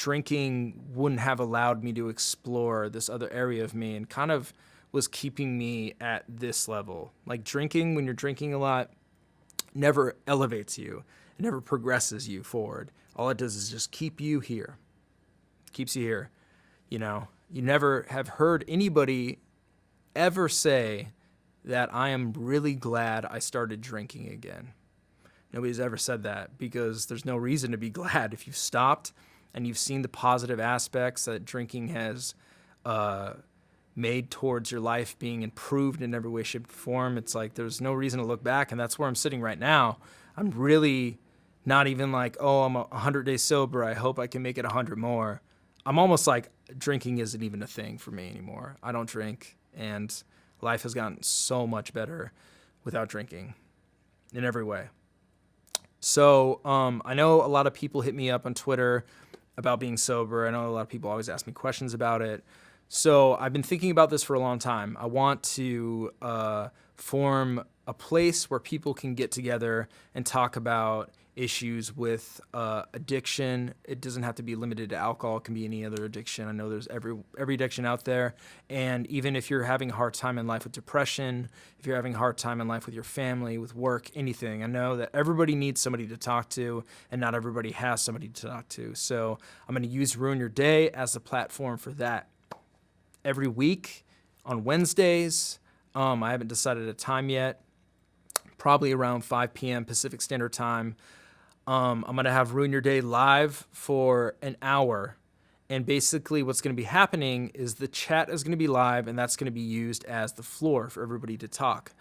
drinking wouldn't have allowed me to explore this other area of me and kind of was keeping me at this level. Like drinking, when you're drinking a lot, never elevates you. It never progresses you forward. All it does is just keep you here. Keeps you here. You know, you never have heard anybody ever say that I am really glad I started drinking again. Nobody's ever said that because there's no reason to be glad if you've stopped and you've seen the positive aspects that drinking has made towards your life being improved in every way, shape, or form. It's like there's no reason to look back, and that's where I'm sitting right now. I'm really not even like, oh, I'm 100 days sober. I hope I can make it 100 more. I'm almost like drinking isn't even a thing for me anymore. I don't drink, and life has gotten so much better without drinking in every way. So I know a lot of people hit me up on Twitter about being sober. I know a lot of people always ask me questions about it. So I've been thinking about this for a long time. I want to form a place where people can get together and talk about issues with addiction. It doesn't have to be limited to alcohol. It can be any other addiction. I know there's every addiction out there. And even if you're having a hard time in life with depression, if you're having a hard time in life with your family, with work, anything, I know that everybody needs somebody to talk to, and not everybody has somebody to talk to. So I'm going to use Ruin Your Day as a platform for that. Every week on Wednesdays, I haven't decided a time yet, probably around 5 p.m. Pacific Standard Time. I'm going to have Ruin Your Day live for an hour. And basically what's going to be happening is the chat is going to be live, and that's going to be used as the floor for everybody to talk.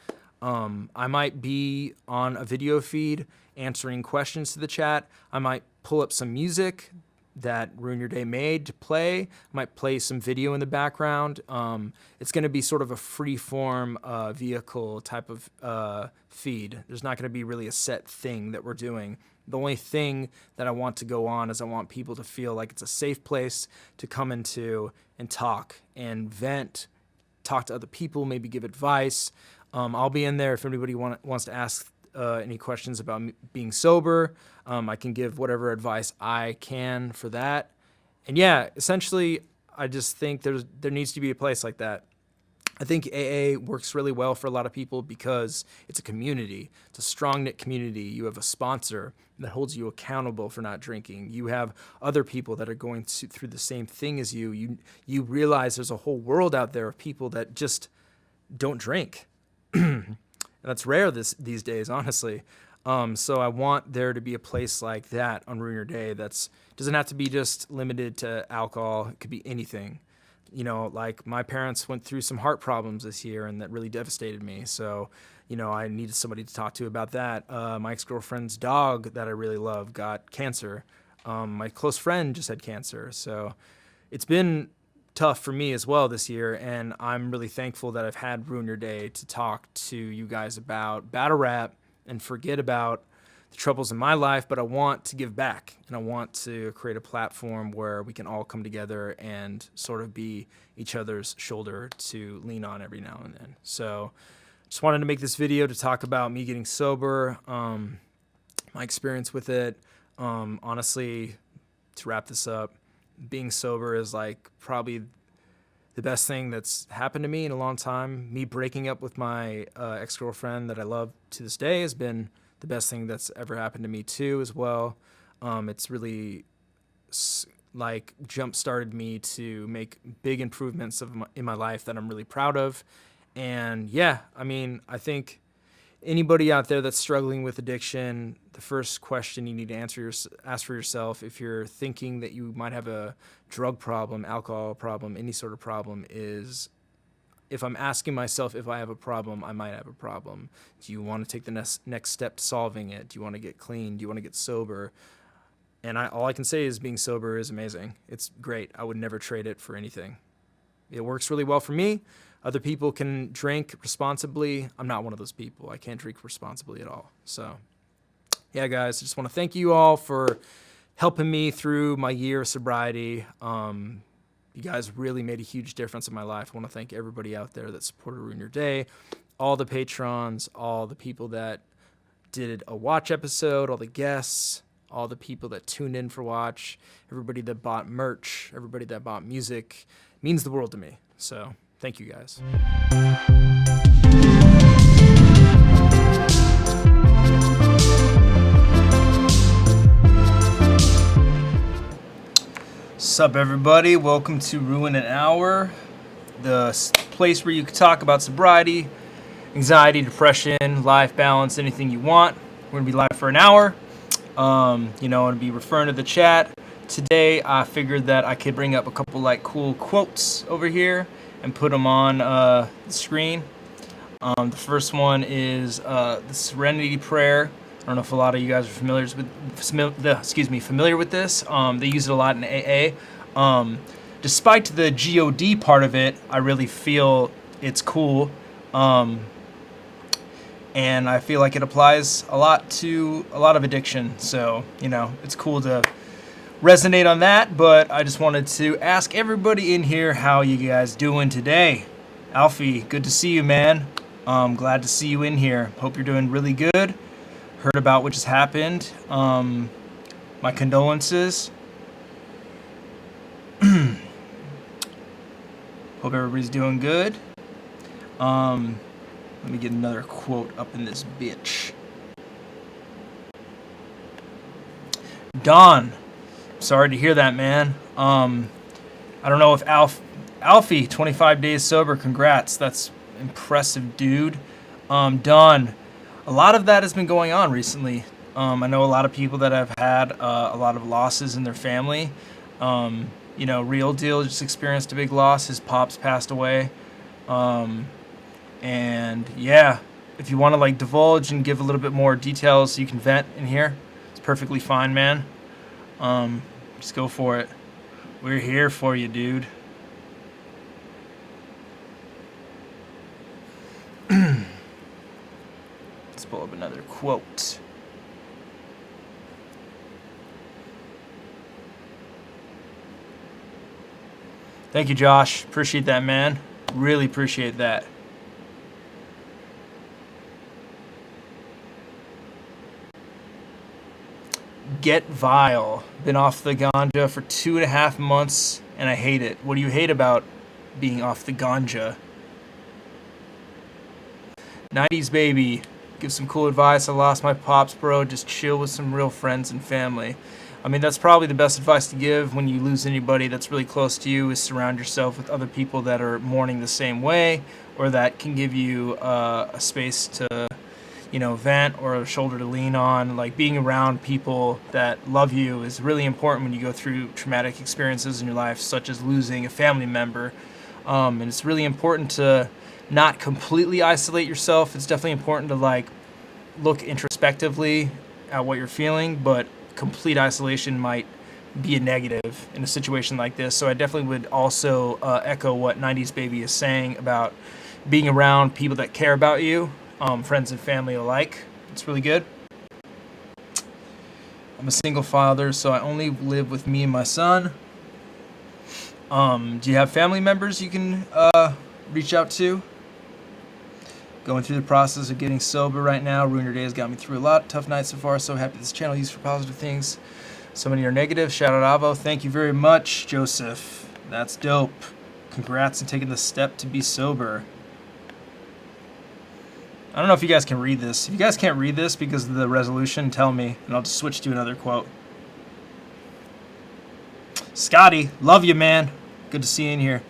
I might be on a video feed answering questions to the chat. I might pull up some music that Ruin Your Day made to play. I might play some video in the background. It's going to be sort of a free-form vehicle type of feed. There's not going to be really a set thing that we're doing. The only thing that I want to go on is I want people to feel like it's a safe place to come into and talk and vent, talk to other people, maybe give advice. I'll be in there if anybody wants to ask any questions about being sober. I can give whatever advice I can for that. And yeah, essentially, I just think there needs to be a place like that. I think AA works really well for a lot of people because it's a community. It's a strong-knit community. You have a sponsor that holds you accountable for not drinking. You have other people that are going through the same thing as you. You realize there's a whole world out there of people that just don't drink. And that's rare these days, honestly. So I want there to be a place like that on Ruin Your Day that's doesn't have to be just limited to alcohol. It could be anything. You know, like my parents went through some heart problems this year, and that really devastated me. So, you know, I needed somebody to talk to about that. My ex-girlfriend's dog that I really love got cancer. My close friend just had cancer. So it's been tough for me as well this year, and I'm really thankful that I've had Ruin Your Day to talk to you guys about battle rap and forget about the troubles in my life, but I want to give back, and I want to create a platform where we can all come together and sort of be each other's shoulder to lean on every now and then. So just wanted to make this video to talk about me getting sober, my experience with it. Honestly, to wrap this up, being sober is like probably the best thing that's happened to me in a long time. Me breaking up with my ex-girlfriend that I love to this day has been the best thing that's ever happened to me too as well. It's really like jump-started me to make big improvements in my life that I'm really proud of. And yeah, I mean, I think anybody out there that's struggling with addiction, the first question you need to ask for yourself if you're thinking that you might have a drug problem, alcohol problem, any sort of problem is, if I'm asking myself if I have a problem, I might have a problem. Do you want to take the next step to solving it? Do you want to get clean? Do you want to get sober? And all I can say is being sober is amazing. It's great. I would never trade it for anything. It works really well for me. Other people can drink responsibly. I'm not one of those people. I can't drink responsibly at all. So, yeah, guys, I just want to thank you all for helping me through my year of sobriety. You guys really made a huge difference in my life. I want to thank everybody out there that supported Ruin Your Day, all the patrons, all the people that did a watch episode, all the guests, all the people that tuned in for watch, everybody that bought merch, everybody that bought music. It means the world to me. So thank you guys. Sup everybody, welcome to Ruin an Hour, the place where you can talk about sobriety, anxiety, depression, life balance, anything you want. We're gonna be live for an hour. I'm gonna be referring to the chat. Today I figured that I could bring up a couple like cool quotes over here and put them on the screen. The first one is the Serenity Prayer. I don't know if a lot of you guys are familiar with this. They use it a lot in AA. Despite the God part of it, I really feel it's cool. And I feel like it applies a lot to a lot of addiction. So, it's cool to resonate on that. But I just wanted to ask everybody in here, how you guys doing today? Alfie, good to see you, man. Glad to see you in here. Hope you're doing really good. Heard about what just happened. My condolences. Hope everybody's doing good. Let me get another quote up in this bitch. Don, sorry to hear that, man. I don't know if Alfie, 25 days sober, congrats. That's impressive, dude. Don, a lot of that has been going on recently. I know a lot of people that have had a lot of losses in their family. Real Deal just experienced a big loss. His pops passed away. And yeah, if you want to like divulge and give a little bit more details, you can vent in here. It's perfectly fine, man. Just go for it. We're here for you, dude. Let's pull up another quote. Thank you, Josh. Appreciate that, man. Really appreciate that. Get Vile. Been off the ganja for 2.5 months, and I hate it. What do you hate about being off the ganja? 90s baby. Give some cool advice. I lost my pops, bro. Just chill with some real friends and family. I mean, that's probably the best advice to give when you lose anybody that's really close to you, is surround yourself with other people that are mourning the same way, or that can give you a space to vent, or a shoulder to lean on. Like, being around people that love you is really important when you go through traumatic experiences in your life, such as losing a family member. And it's really important to not completely isolate yourself. It's definitely important to like look introspectively at what you're feeling, but complete isolation might be a negative in a situation like this. So I definitely would also echo what 90s baby is saying about being around people that care about you. Friends and family alike. It's really good. I'm a single father, so I only live with me and my son. Do you have family members you can reach out to? Going through the process of getting sober right now. Ruin Your Day has got me through a lot. Tough nights so far. So happy this channel used for positive things. So many are negative. Shout out Avo. Thank you very much, Joseph. That's dope. Congrats on taking the step to be sober. I don't know if you guys can read this. If you guys can't read this because of the resolution, tell me, and I'll just switch to another quote. Scotty, love you, man. Good to see you in here.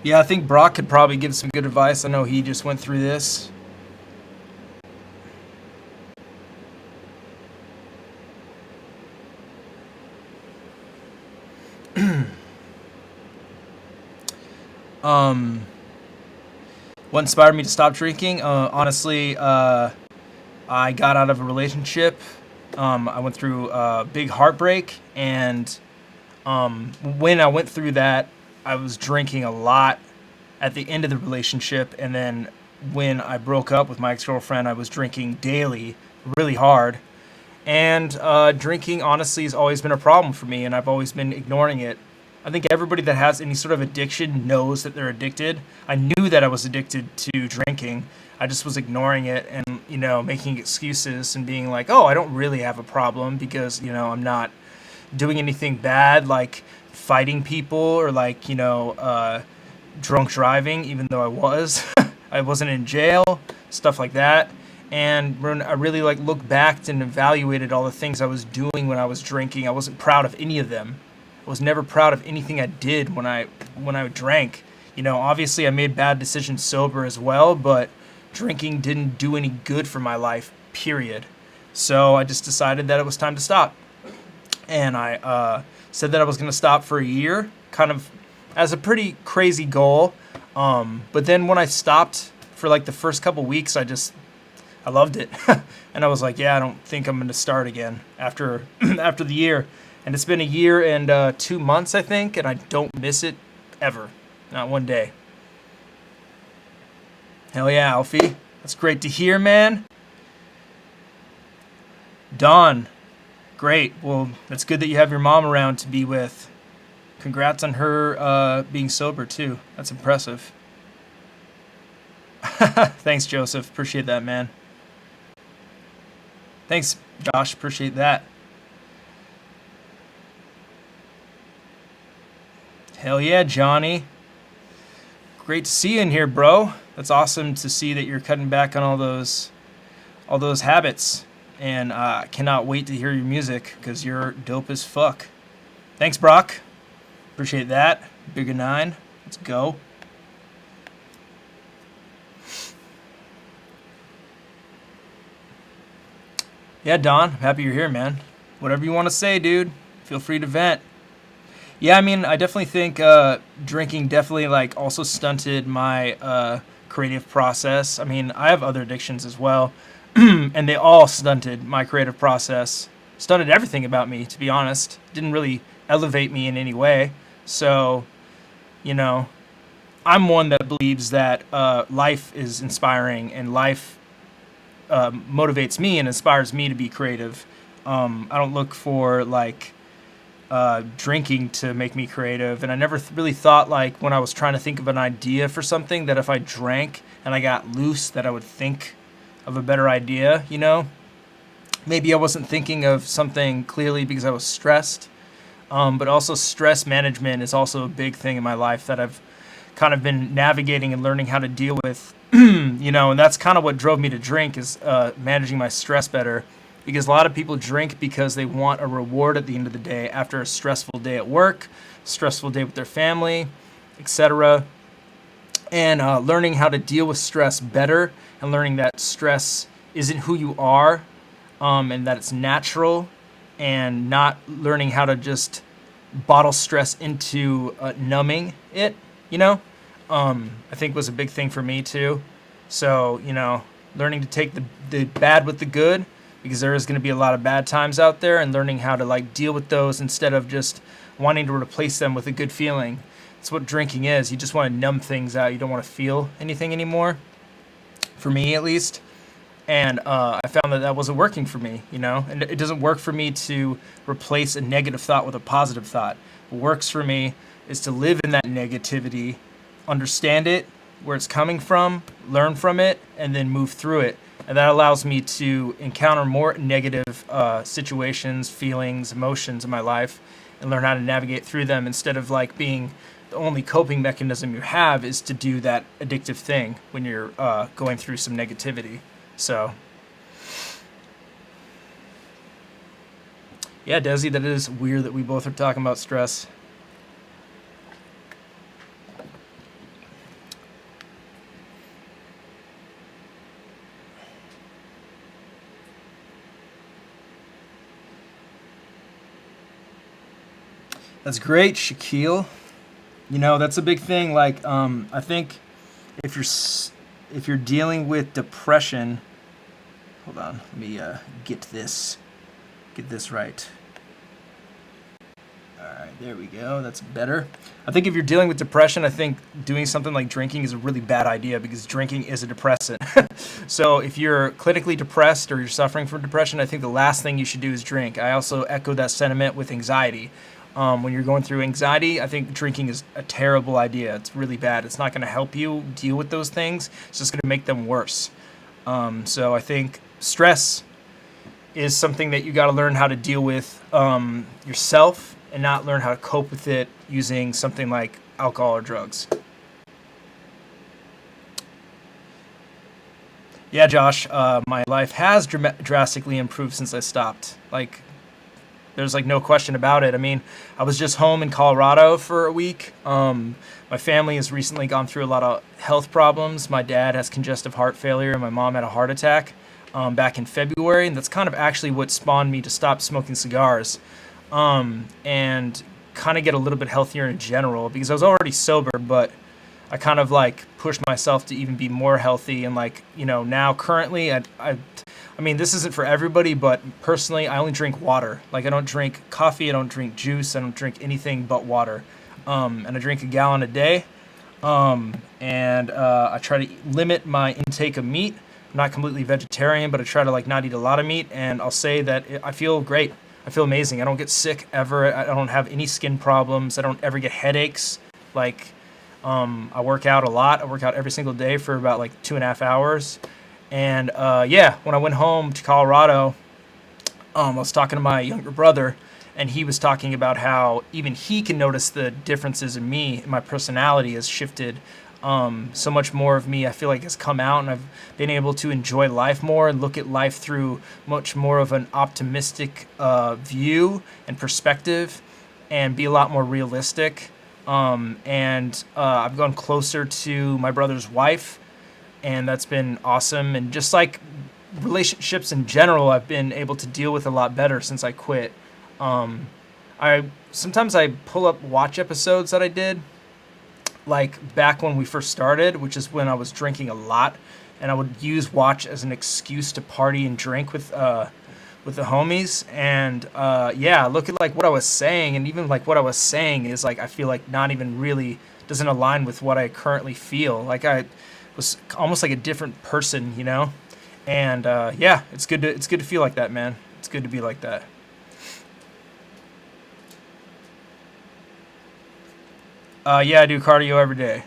Yeah, I think Brock could probably give some good advice. I know he just went through this. What inspired me to stop drinking? Honestly, I got out of a relationship. I went through a big heartbreak, and when I went through that, I was drinking a lot at the end of the relationship, and then when I broke up with my ex-girlfriend, I was drinking daily, really hard. And drinking, honestly, has always been a problem for me, and I've always been ignoring it. I think everybody that has any sort of addiction knows that they're addicted. I knew that I was addicted to drinking. I just was ignoring it and, making excuses and being like, oh, I don't really have a problem because, I'm not doing anything bad, like fighting people or like, drunk driving, even though I was. I wasn't in jail, stuff like that. And when I really like looked back and evaluated all the things I was doing when I was drinking, I wasn't proud of any of them. I was never proud of anything I did when I drank. Obviously I made bad decisions sober as well, but drinking didn't do any good for my life, period. So I just decided that it was time to stop. And I said that I was going to stop for a year, kind of as a pretty crazy goal. But then when I stopped for like the first couple weeks, I loved it. And I was like, yeah, I don't think I'm going to start again after after the year. And it's been a year and 2 months, I think, and I don't miss it ever. Not one day. Hell yeah, Alfie. That's great to hear, man. Dawn. Great. Well, it's good that you have your mom around to be with. Congrats on her being sober, too. That's impressive. Thanks, Joseph. Appreciate that, man. Thanks, Josh. Appreciate that. Hell yeah, Johnny. Great to see you in here, bro. That's awesome to see that you're cutting back on all those habits. And I cannot wait to hear your music because you're dope as fuck. Thanks, Brock. Appreciate that. Bigger 9. Let's go. Yeah, Don. Happy you're here, man. Whatever you want to say, dude. Feel free to vent. Yeah, I mean, I definitely think drinking definitely like also stunted my creative process. I mean, I have other addictions as well, and they all stunted my creative process. Stunted everything about me, to be honest. Didn't really elevate me in any way. So, I'm one that believes that life is inspiring and life motivates me and inspires me to be creative. I don't look for like drinking to make me creative, and I never really thought like when I was trying to think of an idea for something that if I drank and I got loose that I would think of a better idea. Maybe I wasn't thinking of something clearly because I was stressed, but also stress management is also a big thing in my life that I've kind of been navigating and learning how to deal with. And that's kind of what drove me to drink is managing my stress better. Because a lot of people drink because they want a reward at the end of the day after a stressful day at work, stressful day with their family, etc. And learning how to deal with stress better and learning that stress isn't who you are and that it's natural, and not learning how to just bottle stress into numbing it, I think was a big thing for me too. So, learning to take the bad with the good, because there is going to be a lot of bad times out there, and learning how to like deal with those instead of just wanting to replace them with a good feeling. That's what drinking is. You just want to numb things out. You don't want to feel anything anymore, for me at least. And I found that wasn't working for me, and it doesn't work for me to replace a negative thought with a positive thought. What works for me is to live in that negativity, understand it, where it's coming from, learn from it, and then move through it. And that allows me to encounter more negative situations, feelings, emotions in my life, and learn how to navigate through them instead of like being the only coping mechanism you have is to do that addictive thing when you're going through some negativity. So, yeah, Desi, that is weird that we both are talking about stress. That's great, Shaquille. That's a big thing. Like, I think if you're dealing with depression, hold on, let me get this right. All right, there we go. That's better. I think if you're dealing with depression, I think doing something like drinking is a really bad idea because drinking is a depressant. So if you're clinically depressed or you're suffering from depression, I think the last thing you should do is drink. I also echo that sentiment with anxiety. When you're going through anxiety, I think drinking is a terrible idea. It's really bad. It's not going to help you deal with those things. It's just going to make them worse. So I think stress is something that you got to learn how to deal with yourself, and not learn how to cope with it using something like alcohol or drugs. Yeah, Josh, my life has drastically improved since I stopped. Like, there's like no question about it. I mean, I was just home in Colorado for a week. My family has recently gone through a lot of health problems. My dad has congestive heart failure, and my mom had a heart attack back in February, and that's kind of actually what spawned me to stop smoking cigars and kind of get a little bit healthier in general, because I was already sober, but I kind of like pushed myself to even be more healthy. And like, you know, now currently I mean, this isn't for everybody, but personally, I only drink water. Like, I don't drink coffee, I don't drink juice, I don't drink anything but water. And I drink a gallon a day. I try to limit my intake of meat. I'm not completely vegetarian, but I try to like not eat a lot of meat. And I'll say that I feel great. I feel amazing. I don't get sick ever. I don't have any skin problems. I don't ever get headaches. Like, I work out a lot. I work out every single day for about like 2.5 hours. And yeah, when I went home to Colorado, I was talking to my younger brother, and he was talking about how even he can notice the differences in me. My personality has shifted. So much more of me, I feel like, has come out, and I've been able to enjoy life more and look at life through much more of an optimistic view and perspective, and be a lot more realistic. I've gone closer to my brother's wife, and that's been awesome. And just like relationships in general, I've been able to deal with a lot better since I quit. Sometimes I pull up watch episodes that I did, like back when we first started, which is when I was drinking a lot, and I would use watch as an excuse to party and drink with the homies. And yeah, look at like what I was saying, and even like what I was saying is like, I feel like not even really doesn't align with what I currently feel. Like, I was almost like a different person, you know? And yeah, it's good to feel like that, man. It's good to be like that. Yeah, I do cardio every day.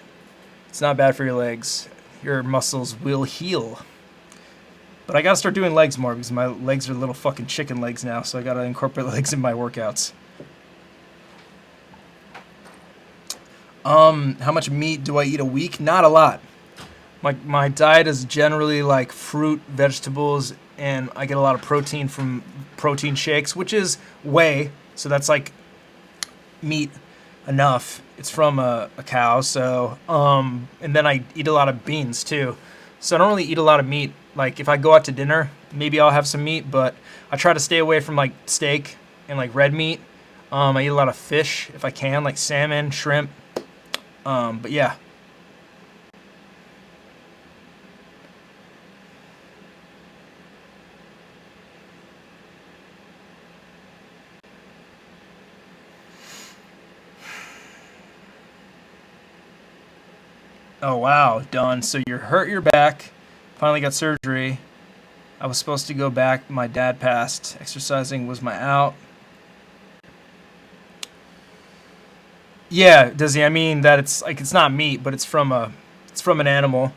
It's not bad for your legs. Your muscles will heal. But I gotta start doing legs more, because my legs are little fucking chicken legs now, so I gotta incorporate legs in my workouts. How much meat do I eat a week? Not a lot. My diet is generally like fruit, vegetables, and I get a lot of protein from protein shakes, which is whey, so that's like meat enough. It's from a cow, so and then I eat a lot of beans too. So I don't really eat a lot of meat. Like, if I go out to dinner, maybe I'll have some meat, but I try to stay away from like steak and like red meat. I eat a lot of fish if I can, like salmon, shrimp. But yeah. Oh wow, done. So you're hurt your back, finally got surgery. I was supposed to go back. My dad passed. Exercising was my out. Yeah, does he? I mean that it's like, it's not meat, but it's from an animal.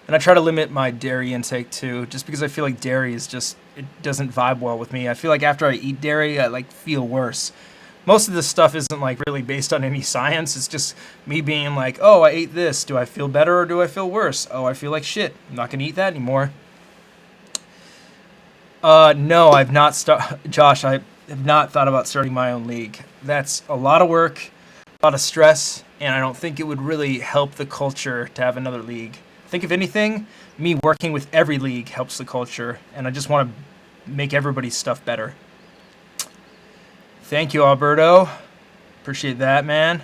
And I try to limit my dairy intake too, just because I feel like dairy is just, it doesn't vibe well with me. I feel like after I eat dairy, I like feel worse. Most of this stuff isn't like really based on any science. It's just me being like, oh, I ate this. Do I feel better or do I feel worse? Oh, I feel like shit. I'm not gonna eat that anymore. No, I've not Josh, I have not thought about starting my own league. That's a lot of work, a lot of stress, and I don't think it would really help the culture to have another league. I think if anything, me working with every league helps the culture, and I just want to make everybody's stuff better. Thank you, Alberto. Appreciate that, man.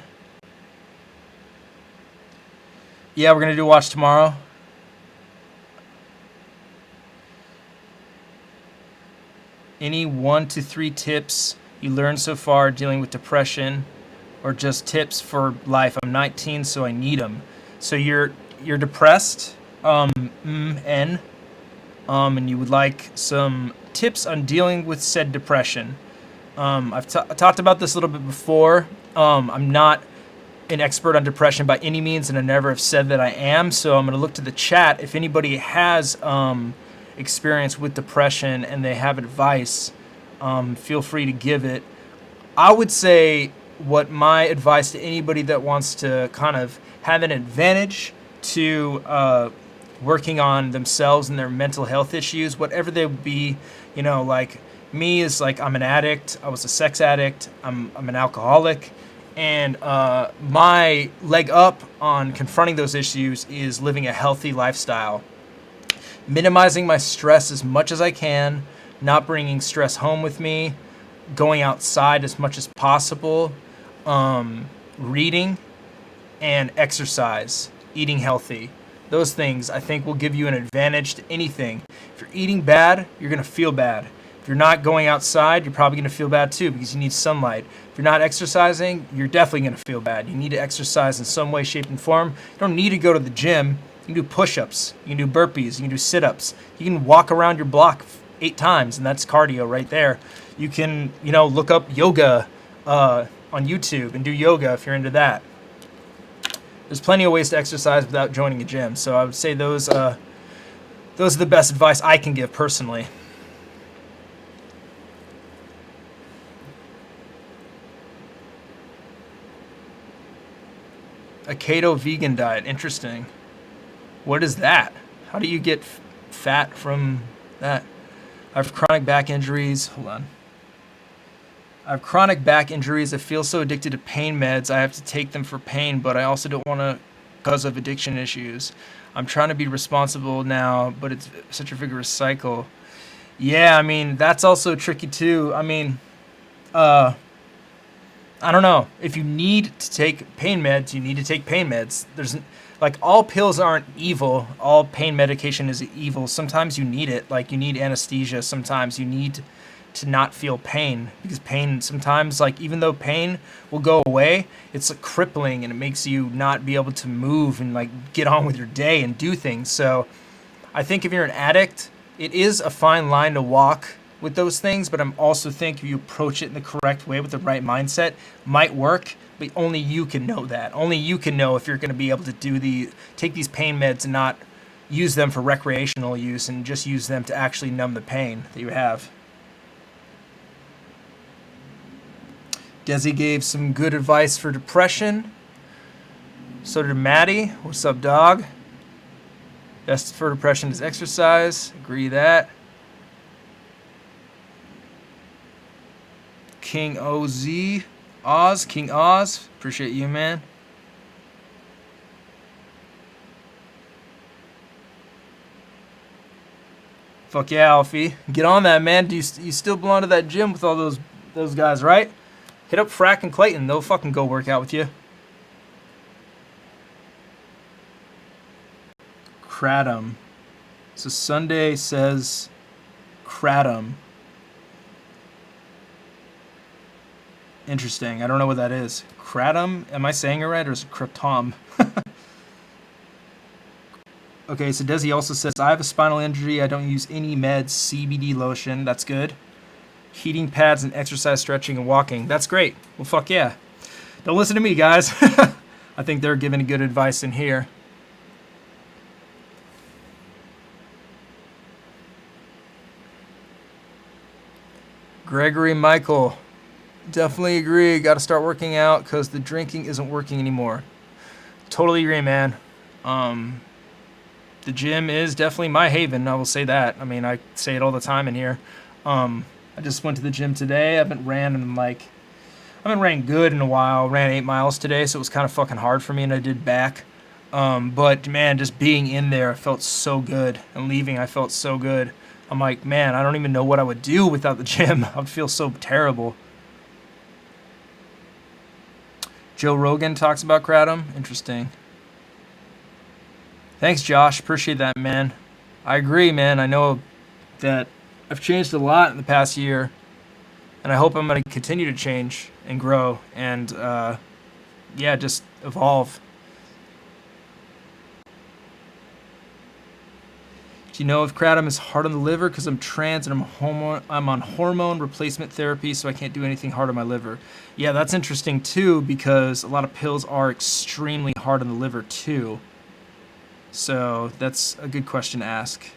Yeah, we're gonna do watch tomorrow. Any 1 to 3 tips you learned so far dealing with depression, or just tips for life? I'm 19, so I need them. So you're depressed, and you would like some tips on dealing with said depression. I've talked about this a little bit before. I'm not an expert on depression by any means, and I never have said that I am. So I'm going to look to the chat. If anybody has experience with depression and they have advice, feel free to give it. I would say what my advice to anybody that wants to kind of have an advantage to working on themselves and their mental health issues, whatever they would be, you know, like me is like I'm an addict. I was a sex addict. I'm an alcoholic. And my leg up on confronting those issues is living a healthy lifestyle, minimizing my stress as much as I can, not bringing stress home with me, going outside as much as possible, reading, and exercise, eating healthy. Those things I think will give you an advantage to anything. If you're eating bad, you're going to feel bad. If you're not going outside, you're probably going to feel bad too because you need sunlight. If you're not exercising, you're definitely going to feel bad. You need to exercise in some way, shape, and form. You don't need to go to the gym. You can do push-ups. You can do burpees. You can do sit-ups. You can walk around your block 8 times, and that's cardio right there. You can, you know, look up yoga on YouTube and do yoga if you're into that. There's plenty of ways to exercise without joining a gym. So I would say those are the best advice I can give personally. A keto vegan diet. Interesting. What is that? How do you get fat from that? I have chronic back injuries. Hold on. I have chronic back injuries. I feel so addicted to pain meds. I have to take them for pain, but I also don't want to because of addiction issues. I'm trying to be responsible now, but it's such a vigorous cycle. Yeah, I mean, that's also tricky too. I mean, I don't know. If you need to take pain meds, you need to take pain meds. There's like all pills aren't evil. All pain medication is evil. Sometimes you need it. Like you need anesthesia. Sometimes you need to not feel pain because pain sometimes, like even though pain will go away, it's like crippling and it makes you not be able to move and like get on with your day and do things. So I think if you're an addict, it is a fine line to walk with those things, but I'm also think if you approach it in the correct way with the right mindset, might work, but only you can know that. Only you can know if you're going to be able to take these pain meds and not use them for recreational use and just use them to actually numb the pain that you have. Desi gave some good advice for depression. So did Maddie. What's up, dog? Best for depression is exercise. Agree that. King King Oz. Appreciate you, man. Fuck yeah, Alfie. Get on that, man. You still belong to that gym with all those guys, right? Hit up Frack and Clayton. They'll fucking go work out with you. Kratom. So Sunday says Kratom. Interesting. I don't know what that is. Kratom? Am I saying it right or is it Kratom? Okay, so Desi also says, I have a spinal injury. I don't use any meds, CBD lotion. That's good. Heating pads and exercise, stretching, and walking. That's great. Well, fuck yeah. Don't listen to me, guys. I think they're giving good advice in here. Gregory Michael. Definitely agree. Got to start working out because the drinking isn't working anymore. Totally agree, man. The gym is definitely my haven. I will say that. I mean, I say it all the time in here. I just went to the gym today. I haven't ran good in a while. Ran 8 miles today, so it was kind of fucking hard for me, and I did back. But man, just being in there, I felt so good. And leaving, I felt so good. I'm like, man, I don't even know what I would do without the gym. I would feel so terrible. Joe Rogan talks about kratom. Interesting. Thanks, Josh. Appreciate that, man. I agree, man. I know that I've changed a lot in the past year, and I hope I'm going to continue to change and grow and, just evolve. Do you know if kratom is hard on the liver? Because I'm trans and I'm on hormone replacement therapy, so I can't do anything hard on my liver. Yeah, that's interesting too, because a lot of pills are extremely hard on the liver too. So that's a good question to ask.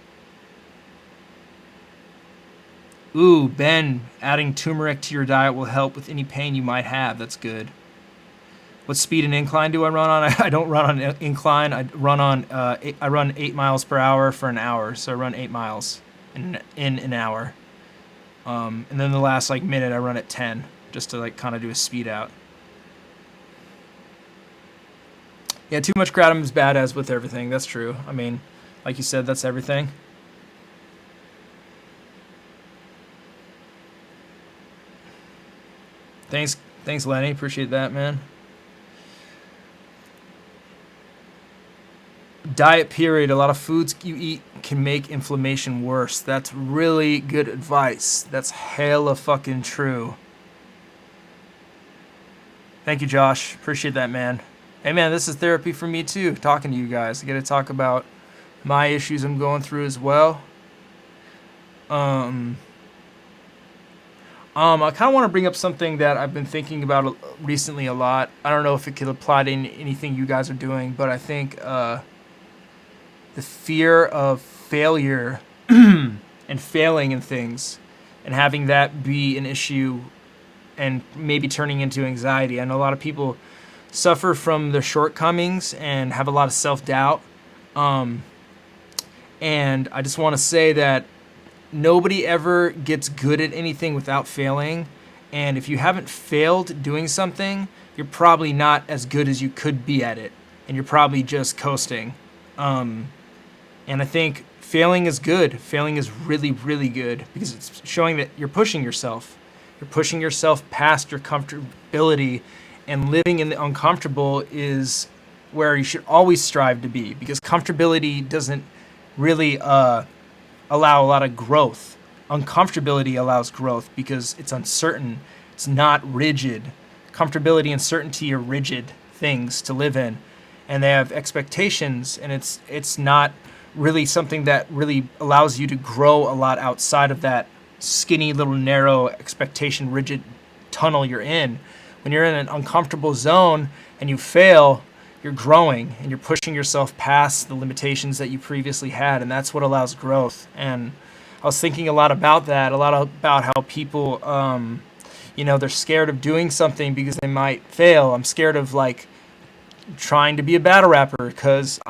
Ooh, Ben, adding turmeric to your diet will help with any pain you might have. That's good. What speed and incline do I run on? I don't run on incline. I run 8 miles per hour for an hour. So I run 8 miles in an hour. And then the last like minute I run at 10 just to like kind of do a speed out. Yeah, too much kratom is bad, as with everything. That's true. I mean, like you said, that's everything. Thanks, Lenny. Appreciate that, man. Diet period. A lot of foods you eat can make inflammation worse. That's really good advice. That's hella fucking true. Thank you, Josh. Appreciate that, man. Hey, man, this is therapy for me, too, talking to you guys. I get to talk about my issues I'm going through as well. I kind of want to bring up something that I've been thinking about recently a lot. I don't know if it could apply to anything you guys are doing, but I think the fear of failure and failing in things and having that be an issue and maybe turning into anxiety. I know a lot of people suffer from their shortcomings and have a lot of self-doubt. And I just want to say that nobody ever gets good at anything without failing. And if you haven't failed doing something, you're probably not as good as you could be at it. And you're probably just coasting. And I think failing is good. Failing is really, really good because it's showing that you're pushing yourself. You're pushing yourself past your comfortability, and living in the uncomfortable is where you should always strive to be, because comfortability doesn't really allow a lot of growth. Uncomfortability allows growth because it's uncertain. It's not rigid. Comfortability and certainty are rigid things to live in, and they have expectations, and it's not really something that really allows you to grow a lot outside of that skinny little narrow expectation rigid tunnel you're in. When you're in an uncomfortable zone and you fail, you're growing and you're pushing yourself past the limitations that you previously had, and that's what allows growth. And I was thinking a lot about that, a lot about how people, they're scared of doing something because they might fail. I'm scared of like trying to be a battle rapper because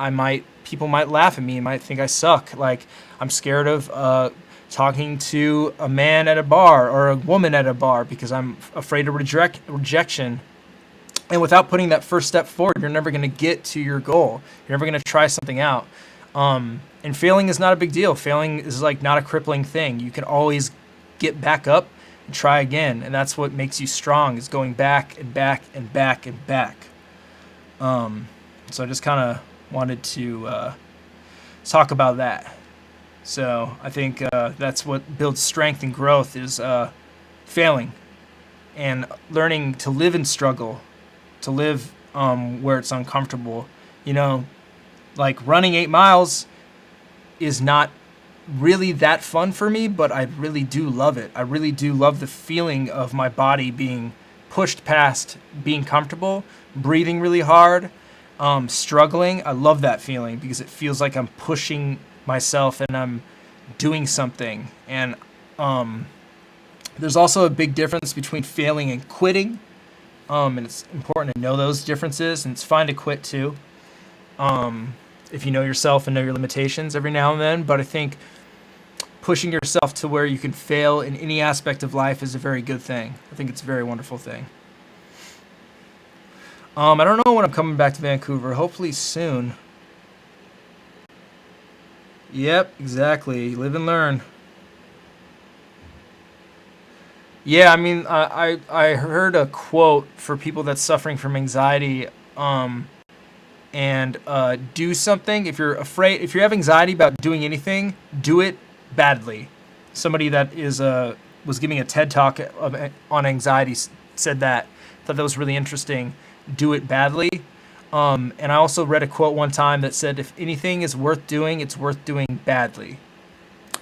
people might laugh at me and might think I suck. Like, I'm scared of talking to a man at a bar or a woman at a bar because I'm afraid of rejection. And without putting that first step forward, you're never going to get to your goal. You're never going to try something out. And failing is not a big deal. Failing is like not a crippling thing. You can always get back up and try again. And that's what makes you strong, is going back and back and back and back. So I just kind of wanted to talk about that. So I think that's what builds strength and growth, is failing and learning to live in struggle, to live where it's uncomfortable. Like running 8 miles is not really that fun for me, but I really do love it. I really do love the feeling of my body being pushed past being comfortable, breathing really hard, struggling. I love that feeling because it feels like I'm pushing myself and I'm doing something. And there's also a big difference between failing and quitting. And it's important to know those differences, and it's fine to quit too. If you know yourself and know your limitations every now and then. But I think pushing yourself to where you can fail in any aspect of life is a very good thing. I think it's a very wonderful thing. I don't know when I'm coming back to Vancouver. Hopefully soon. Yep, exactly. Live and learn. Yeah, I mean, I heard a quote for people that's suffering from anxiety, and do something. If you're if you have anxiety about doing anything, do it badly. Somebody that was giving a TED talk on anxiety said that. I thought that was really interesting. Do it badly. And I also read a quote one time that said, if anything is worth doing, it's worth doing badly.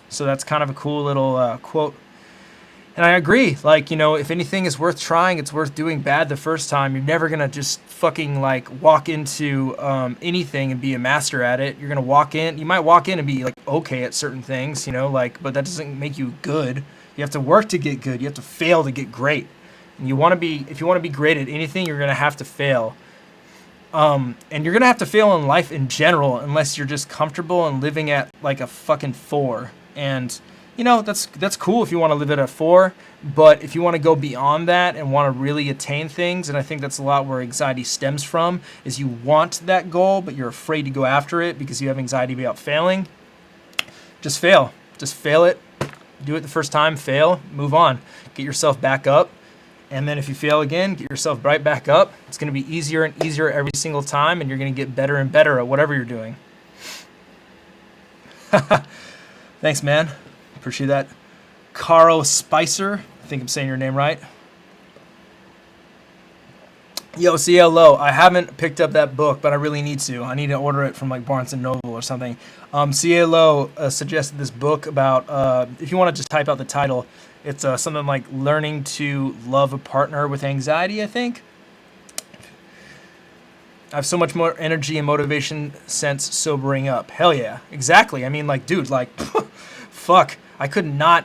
So that's kind of a cool little quote. And I agree. Like, if anything is worth trying, it's worth doing bad the first time. You're never going to just fucking like walk into anything and be a master at it. You're going to walk in. You might walk in and be like okay at certain things, but that doesn't make you good. You have to work to get good. You have to fail to get great. And if you want to be great at anything, you're going to have to fail. And you're going to have to fail in life in general unless you're just comfortable and living at like a fucking 4. And that's cool if you want to live at a 4, but if you want to go beyond that and want to really attain things, and I think that's a lot where anxiety stems from, is you want that goal, but you're afraid to go after it because you have anxiety about failing. Just fail. Just fail it. Do it the first time, fail, move on. Get yourself back up. And then if you fail again, get yourself right back up. It's going to be easier and easier every single time, and you're going to get better and better at whatever you're doing. Thanks, man. Appreciate that. Caro Spicer. I think I'm saying your name right. Yo, CLO. I haven't picked up that book, but I really need to. I need to order it from like Barnes & Noble or something. CLO suggested this book about, if you want to just type out the title, it's something like Learning to Love a Partner with Anxiety, I think. I have so much more energy and motivation since sobering up. Hell yeah. Exactly. I mean, like, dude, like, fuck. I could not,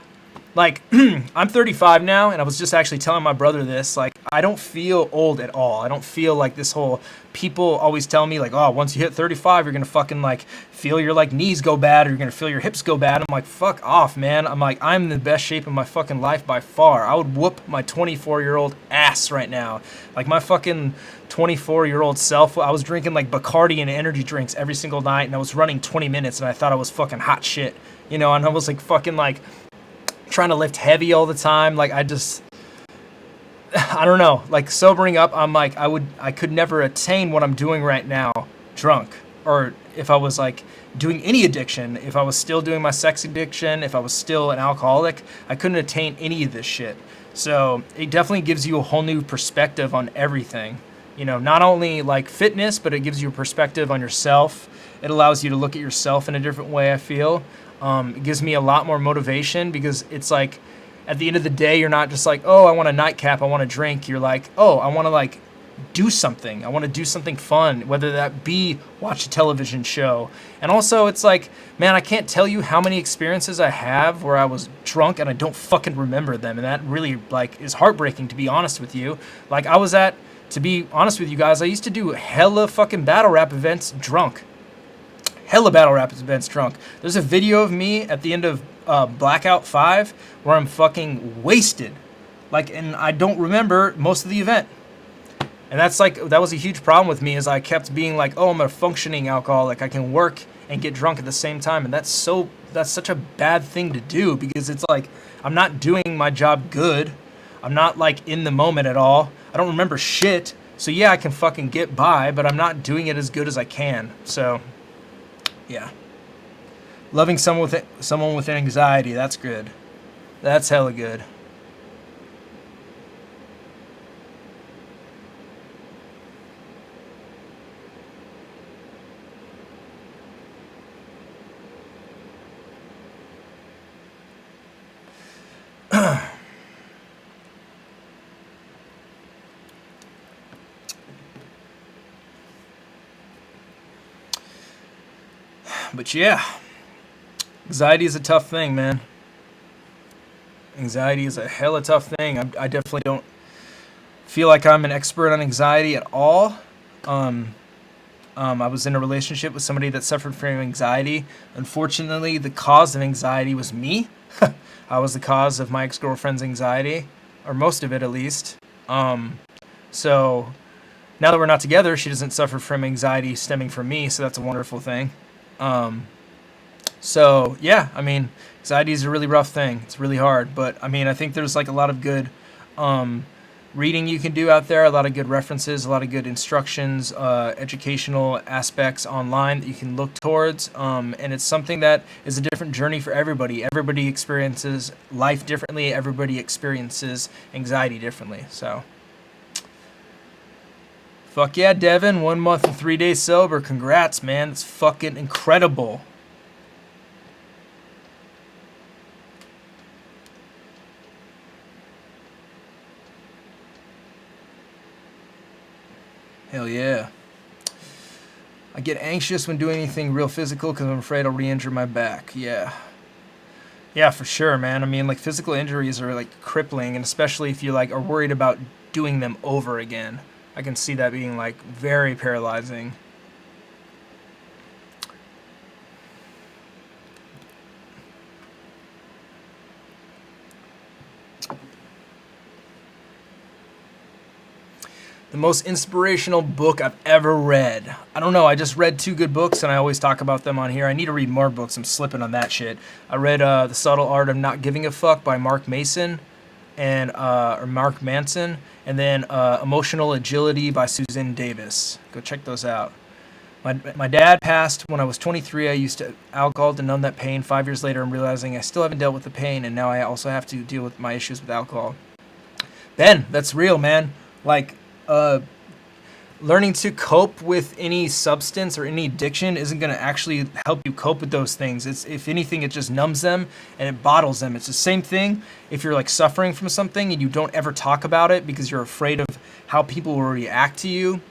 like, I'm 35 now, and I was just actually telling my brother this. Like, I don't feel old at all. I don't feel like this whole, people always tell me, like, oh, once you hit 35, you're going to fucking, like, feel your, like, knees go bad, or you're going to feel your hips go bad. I'm like, fuck off, man. I'm like, I'm in the best shape of my fucking life by far. I would whoop my 24-year-old ass right now. Like, my fucking 24-year-old self, I was drinking, like, Bacardi and energy drinks every single night, and I was running 20 minutes, and I thought I was fucking hot shit. And I was, like, fucking, like, trying to lift heavy all the time. Like, I don't know. Like, sobering up, I'm like, I could never attain what I'm doing right now drunk. Or if I was, like, doing any addiction, if I was still doing my sex addiction, if I was still an alcoholic, I couldn't attain any of this shit. So it definitely gives you a whole new perspective on everything. Not only, like, fitness, but it gives you a perspective on yourself. It allows you to look at yourself in a different way, I feel. It gives me a lot more motivation because it's like, at the end of the day, you're not just like, oh, I want a nightcap, I want to drink. You're like, oh, I want to, like, do something. I want to do something fun, whether that be watch a television show. And also, it's like, man, I can't tell you how many experiences I have where I was drunk and I don't fucking remember them. And that really, like, is heartbreaking, to be honest with you. Like, to be honest with you guys, I used to do hella fucking battle rap events drunk. Hella battle rap events drunk. There's a video of me at the end of Blackout 5 where I'm fucking wasted. Like, and I don't remember most of the event. And that was a huge problem with me, is I kept being like, oh, I'm a functioning alcoholic. I can work and get drunk at the same time. And that's such a bad thing to do, because it's like, I'm not doing my job good. I'm not, like, in the moment at all. I don't remember shit. So yeah, I can fucking get by, but I'm not doing it as good as I can. So yeah. Loving someone with anxiety, that's good. That's hella good. But yeah, anxiety is a tough thing, man. Anxiety is a hella tough thing. I definitely don't feel like I'm an expert on anxiety at all. I was in a relationship with somebody that suffered from anxiety. Unfortunately, the cause of anxiety was me. I was the cause of my ex-girlfriend's anxiety, or most of it at least. So now that we're not together, she doesn't suffer from anxiety stemming from me, so that's a wonderful thing. So yeah, I mean, anxiety is a really rough thing. It's really hard, but I mean, I think there's like a lot of good reading you can do out there, a lot of good references, a lot of good instructions, educational aspects online that you can look towards. And it's something that is a different journey for everybody. Everybody experiences life differently. Everybody experiences anxiety differently. So Fuck yeah, Devin. 1 month and 3 days sober. Congrats, man. It's fucking incredible. Hell yeah. I get anxious when doing anything real physical because I'm afraid I'll re-injure my back. Yeah. Yeah, for sure, man. I mean, like, physical injuries are, like, crippling, and especially if you, like, are worried about doing them over again. I can see that being, like, very paralyzing. The most inspirational book I've ever read. I don't know. I just read 2 good books, and I always talk about them on here. I need to read more books. I'm slipping on that shit. I read The Subtle Art of Not Giving a Fuck by Mark Mason, or Mark Manson, and then Emotional Agility by Susan Davis. Go check those out. My dad passed when I was 23. I used alcohol to numb that pain. 5 years later, I'm realizing I still haven't dealt with the pain, and now I also have to deal with my issues with alcohol. Ben, that's real, man. Like, learning to cope with any substance or any addiction isn't going to actually help you cope with those things. It's, if anything, it just numbs them and it bottles them. It's the same thing if you're like suffering from something and you don't ever talk about it because you're afraid of how people will react to you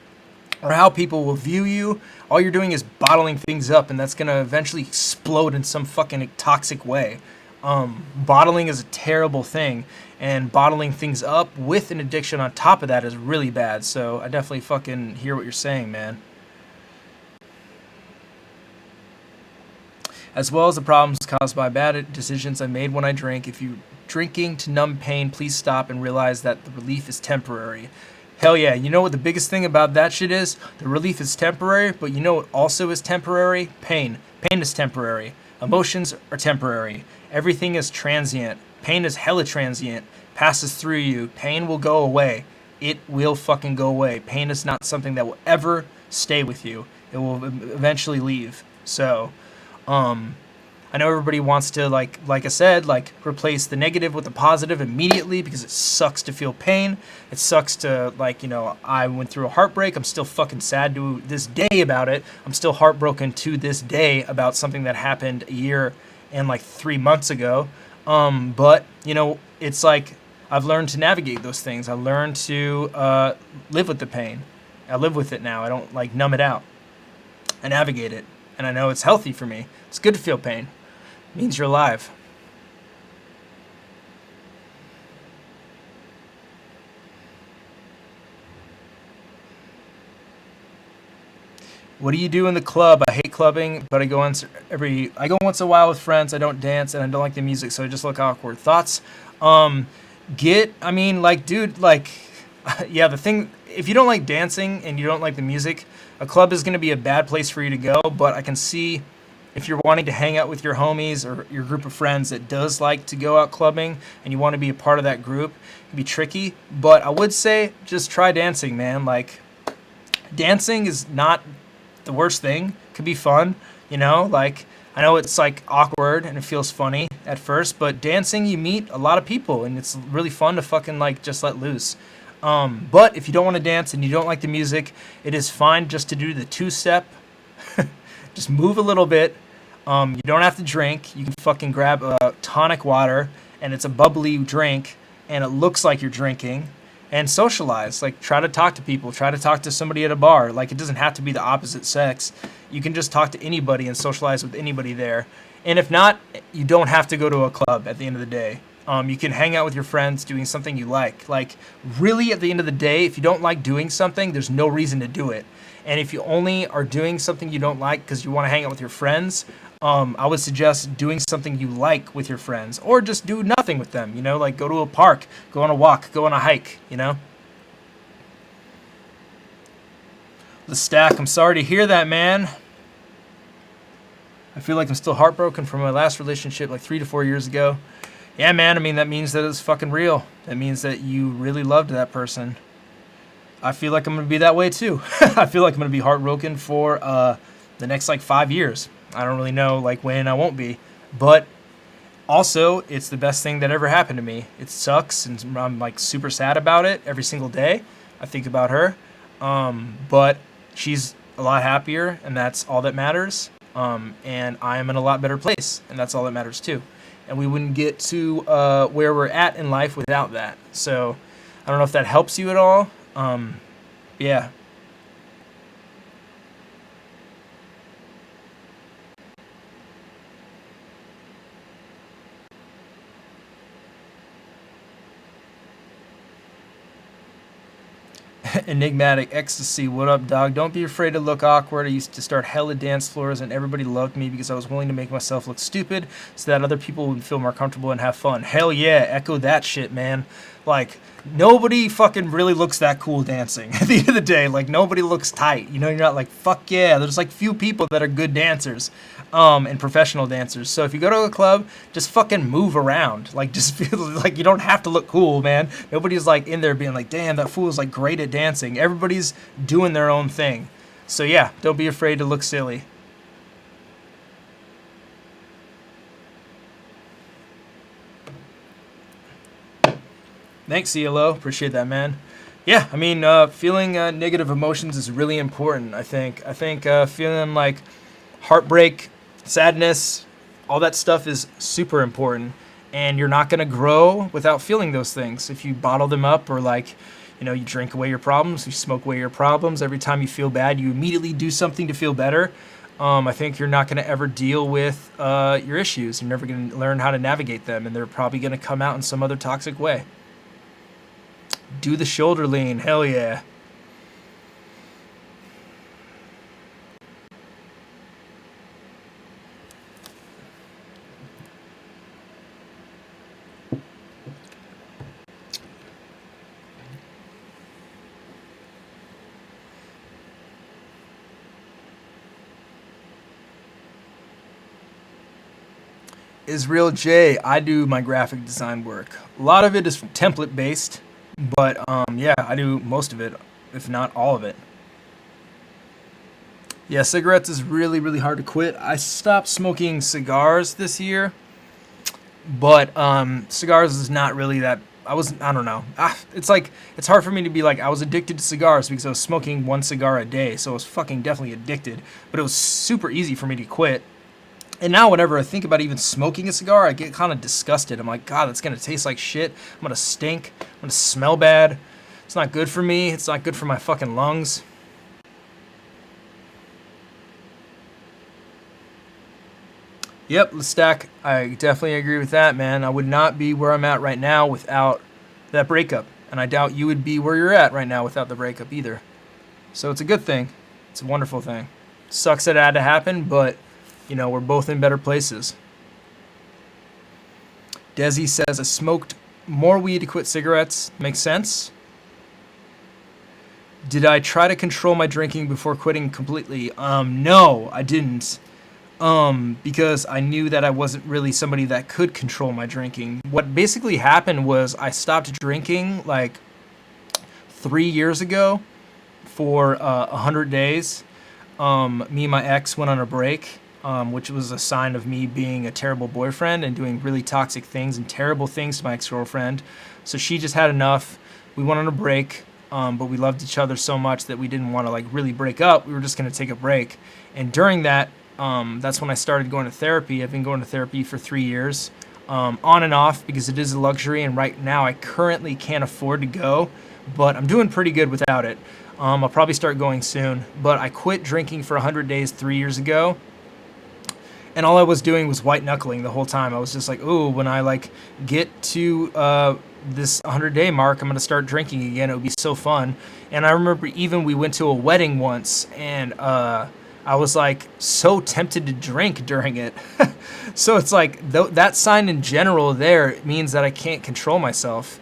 or how people will view you. All you're doing is bottling things up, and that's going to eventually explode in some fucking toxic way. Bottling is a terrible thing, and bottling things up with an addiction on top of that is really bad. So I definitely fucking hear what you're saying, man. As well as the problems caused by bad decisions I made when I drink. If you're drinking to numb pain, please stop and realize that the relief is temporary. Hell yeah. You know what the biggest thing about that shit is? The relief is temporary, but you know what also is temporary? Pain. Pain is temporary. Emotions are temporary. Everything is transient. Pain is hella transient. Passes through you. Pain will go away. It will fucking go away. Pain is not something that will ever stay with you. It will eventually leave. So, I know everybody wants to, like I said, like replace the negative with the positive immediately because it sucks to feel pain. It sucks to, like, you know, I went through a heartbreak. I'm still fucking sad to this day about it. I'm still heartbroken to this day about something that happened a year and like 3 months ago. But, you know, it's like I've learned to navigate those things. I learned to live with the pain. I live with it now. I don't like numb it out. I navigate it. And I know it's healthy for me. It's good to feel pain. It means you're alive. What do you do in the club? I hate clubbing, but I go once in a while with friends. I don't dance and I don't like the music, so I just look awkward. Thoughts? Dude, like, yeah, the thing, if you don't like dancing and you don't like the music, a club is going to be a bad place for you to go, but I can see if you're wanting to hang out with your homies or your group of friends that does like to go out clubbing and you want to be a part of that group, it can be tricky, but I would say just try dancing, man. Like, dancing is not the worst thing. It can be fun, you know, like, I know it's like awkward and it feels funny at first, but dancing, you meet a lot of people and it's really fun to fucking like just let loose. But if you don't want to dance and you don't like the music, it is fine just to do the 2-step. Just move a little bit. You don't have to drink. You can fucking grab a tonic water and it's a bubbly drink and it looks like you're drinking, and socialize. Like, try to talk to people. Try to talk to somebody at a bar. Like, it doesn't have to be the opposite sex. You can just talk to anybody and socialize with anybody there. And if not, you don't have to go to a club at the end of the day. You can hang out with your friends doing something you like. Like, really, at the end of the day, if you don't like doing something, there's no reason to do it. And if you only are doing something you don't like because you want to hang out with your friends, I would suggest doing something you like with your friends, or just do nothing with them, you know, like go to a park, go on a walk, go on a hike, you know. The Stack, I'm sorry to hear that, man. I feel like I'm still heartbroken from my last relationship like 3 to 4 years ago. Yeah, man, I mean, that means that it's fucking real. That means that you really loved that person. I feel like I'm going to be that way too. I feel like I'm going to be heartbroken for the next like 5 years. I don't really know like when I won't be. But also, it's the best thing that ever happened to me. It sucks and I'm like super sad about it every single day. I think about her. But she's a lot happier, and that's all that matters. And I am in a lot better place, and that's all that matters too. And we wouldn't get to where we're at in life without that. So I don't know if that helps you at all. Yeah. Enigmatic ecstasy, what up, dog? Don't be afraid to look awkward. I used to start hella dance floors, and everybody loved me because I was willing to make myself look stupid so that other people would feel more comfortable and have fun. Hell yeah, echo that shit, man. Like, nobody fucking really looks that cool dancing at the end of the day. Like, nobody looks tight. You know, you're not like, fuck yeah. There's like few people that are good dancers and professional dancers. So if you go to a club, just fucking move around. Like, just feel like you don't have to look cool, man. Nobody's like in there being like, damn, that fool is like great at dancing. Everybody's doing their own thing. So yeah, don't be afraid to look silly. Thanks, CLO. Appreciate that, man. Yeah, I mean, feeling negative emotions is really important, I think. I think feeling like heartbreak, sadness, all that stuff is super important. And you're not going to grow without feeling those things. If you bottle them up or like, you know, you drink away your problems, you smoke away your problems. Every time you feel bad, you immediately do something to feel better. I think you're not going to ever deal with your issues. You're never going to learn how to navigate them. And they're probably going to come out in some other toxic way. Do the shoulder lean. Hell yeah. Israel J, I do my graphic design work. A lot of it is template based, but yeah, I do most of it, if not all of it. Yeah, cigarettes is really, really hard to quit. I stopped smoking cigars this year, but cigars is not really that. I don't know. It's like, it's hard for me to be like, I was addicted to cigars because I was smoking one cigar a day, so I was fucking definitely addicted, but it was super easy for me to quit. And now whenever I think about even smoking a cigar, I get kind of disgusted. I'm like, God, that's going to taste like shit. I'm going to stink. I'm going to smell bad. It's not good for me. It's not good for my fucking lungs. Yep, Stack, I definitely agree with that, man. I would not be where I'm at right now without that breakup. And I doubt you would be where you're at right now without the breakup either. So it's a good thing. It's a wonderful thing. Sucks that it had to happen, but, you know, we're both in better places. Desi says, I smoked more weed to quit cigarettes. Makes sense. Did I try to control my drinking before quitting completely? No, I didn't. Because I knew that I wasn't really somebody that could control my drinking. What basically happened was I stopped drinking like 3 years ago for 100 days. Me and my ex went on a break, which was a sign of me being a terrible boyfriend and doing really toxic things and terrible things to my ex-girlfriend. So she just had enough. We went on a break, but we loved each other so much that we didn't want to like really break up. We were just going to take a break. And during that, that's when I started going to therapy. I've been going to therapy for 3 years, on and off, because it is a luxury. And right now I currently can't afford to go, but I'm doing pretty good without it. I'll probably start going soon, but I quit drinking for 100 days 3 years ago. And all I was doing was white knuckling the whole time. I was just like, ooh, when I like get to this 100-day mark, I'm going to start drinking again. It would be so fun. And I remember even we went to a wedding once, and I was like so tempted to drink during it. So it's like that sign in general there means that I can't control myself.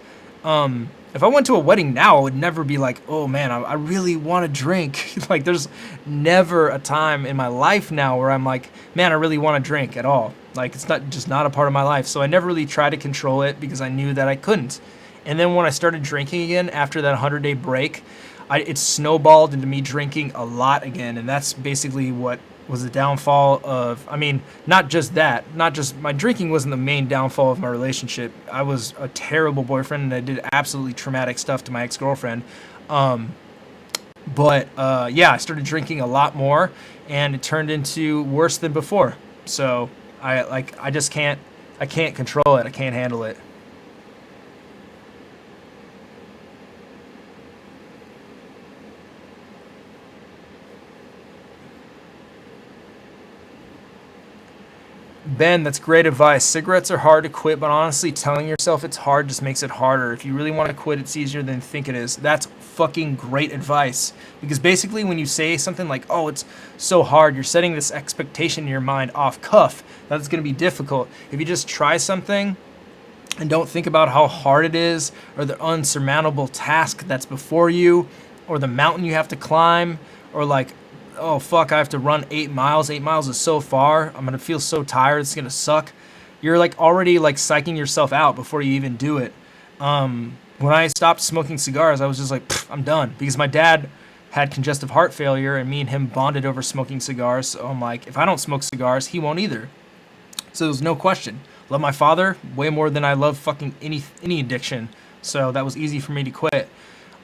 If I went to a wedding now, I would never be like, oh man, I really want to drink. Like there's never a time in my life now where I'm like, man, I really want to drink at all. Like it's not a part of my life. So I never really tried to control it because I knew that I couldn't. And then when I started drinking again after that 100-day break, it snowballed into me drinking a lot again. And that's basically what was the downfall of, I mean, not just my drinking wasn't the main downfall of my relationship. I was a terrible boyfriend and I did absolutely traumatic stuff to my ex-girlfriend. But yeah, I started drinking a lot more, and it turned into worse than before. So I just can't control it. I can't handle it. Ben, that's great advice. Cigarettes are hard to quit, but honestly, telling yourself it's hard just makes it harder. If you really want to quit, it's easier than you think it is. That's fucking great advice. Because basically, when you say something like, oh, it's so hard, you're setting this expectation in your mind off cuff that it's going to be difficult. If you just try something and don't think about how hard it is or the unsurmountable task that's before you or the mountain you have to climb or like, oh fuck, I have to run 8 miles. 8 miles is so far. I'm gonna feel so tired. It's gonna suck. You're like already like psyching yourself out before you even do it. When I stopped smoking cigars, I was just like, I'm done, because my dad had congestive heart failure and me and him bonded over smoking cigars. So I'm like, if I don't smoke cigars, he won't either. So there's no question. Love my father way more than I love fucking any addiction. So that was easy for me to quit.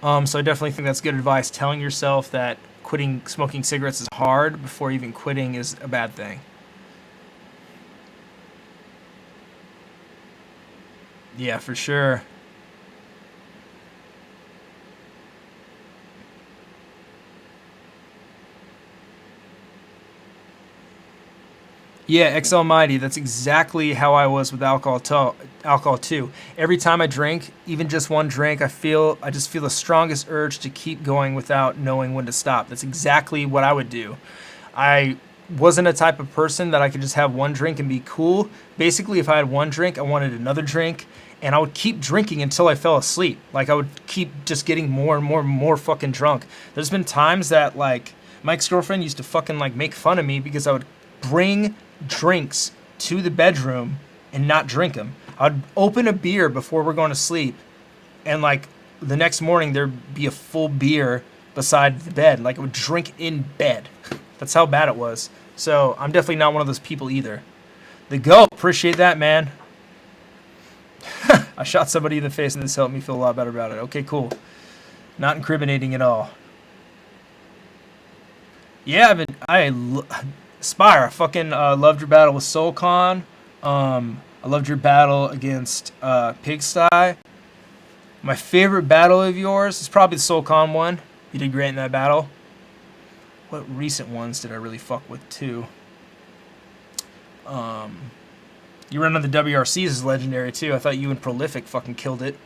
So I definitely think that's good advice. Telling yourself that quitting smoking cigarettes is hard before even quitting is a bad thing. Yeah, for sure. Yeah, X Almighty. That's exactly how I was with alcohol. Alcohol too. Every time I drink, even just one drink, I just feel the strongest urge to keep going without knowing when to stop. That's exactly what I would do. I wasn't a type of person that I could just have one drink and be cool. Basically, if I had one drink, I wanted another drink, and I would keep drinking until I fell asleep. Like I would keep just getting more and more and more fucking drunk. There's been times that like my ex-girlfriend used to fucking like make fun of me because I would bring drinks to the bedroom and not drink them. I'd open a beer before we're going to sleep, and like the next morning there'd be a full beer beside the bed. Like I would drink in bed. That's how bad it was. So I'm definitely not one of those people either. The goat, appreciate that, man. I shot somebody in the face and this helped me feel a lot better about it. Okay, cool. Not incriminating at all. Yeah, Spire, I fucking loved your battle with SoulCon. I loved your battle against Pigsty. My favorite battle of yours is probably the SoulCon one. You did great in that battle. What recent ones did I really fuck with too? You run on the WRCs is legendary too. I thought you and Prolific fucking killed it.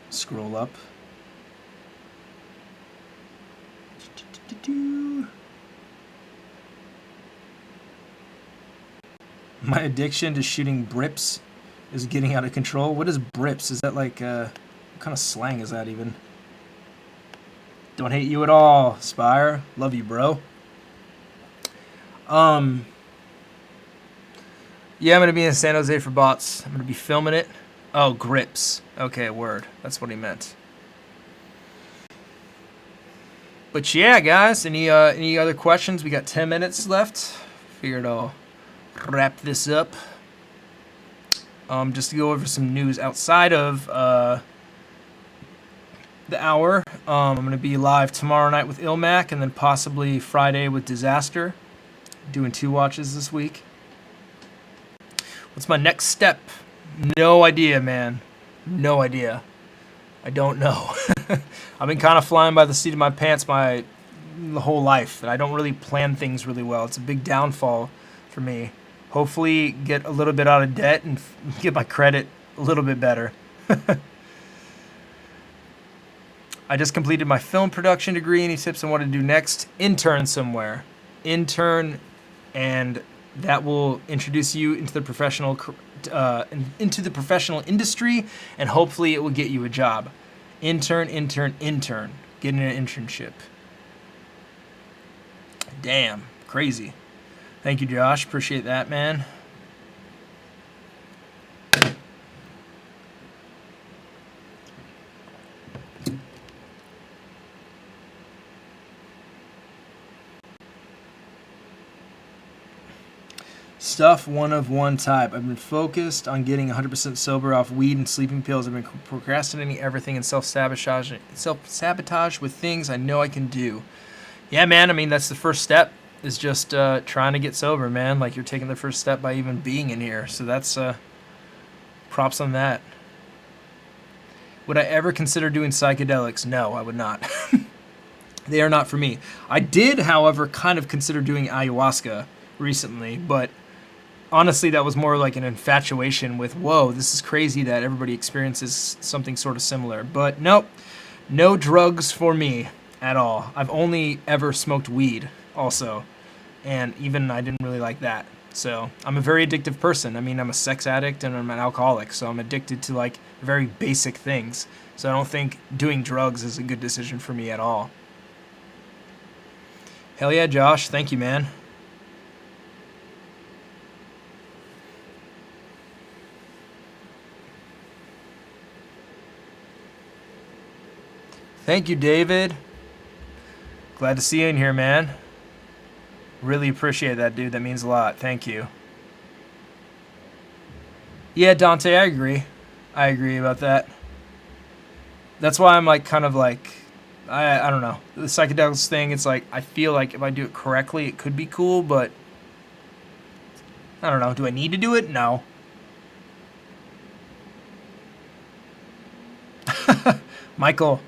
Scroll up. My addiction to shooting brips is getting out of control. What is brips? Is that like, what kind of slang is that even? Don't hate you at all, Spire. Love you, bro. Yeah, I'm going to be in San Jose for bots. I'm going to be filming it. Oh, grips. Okay, word. That's what he meant. But yeah, guys, any other questions? We got 10 minutes left. Figured I'll wrap this up. Just to go over some news outside of the hour. I'm going to be live tomorrow night with Ilmac and then possibly Friday with Disaster. Doing 2 watches this week. What's my next step? No idea, man. No idea. I don't know. I've been kind of flying by the seat of my pants my whole life, and I don't really plan things really well. It's a big downfall for me. Hopefully get a little bit out of debt and get my credit a little bit better. I just completed my film production degree. Any tips on what to do next? Intern somewhere. Intern, and that will introduce you into the professional industry, and hopefully it will get you a job. Intern. Getting an internship. Damn, crazy. Thank you, Josh. Appreciate that, man. Stuff one of one type. I've been focused on getting 100% sober off weed and sleeping pills. I've been procrastinating everything and self-sabotage with things I know I can do. Yeah, man. I mean, that's the first step, is just trying to get sober, man. Like, you're taking the first step by even being in here. So that's props on that. Would I ever consider doing psychedelics? No, I would not. They are not for me. I did, however, kind of consider doing ayahuasca recently, but honestly, that was more like an infatuation with, whoa, this is crazy that everybody experiences something sort of similar. But nope, no drugs for me at all. I've only ever smoked weed also, and even I didn't really like that. So I'm a very addictive person. I mean, I'm a sex addict and I'm an alcoholic, so I'm addicted to like very basic things. So I don't think doing drugs is a good decision for me at all. Hell yeah, Josh. Thank you, man. Thank you, David. Glad to see you in here, man. Really appreciate that, dude. That means a lot. Thank you. Yeah, Dante, I agree. I agree about that. That's why I'm like kind of like, I don't know. The psychedelics thing, it's like, I feel like if I do it correctly, it could be cool, but I don't know. Do I need to do it? No. Michael,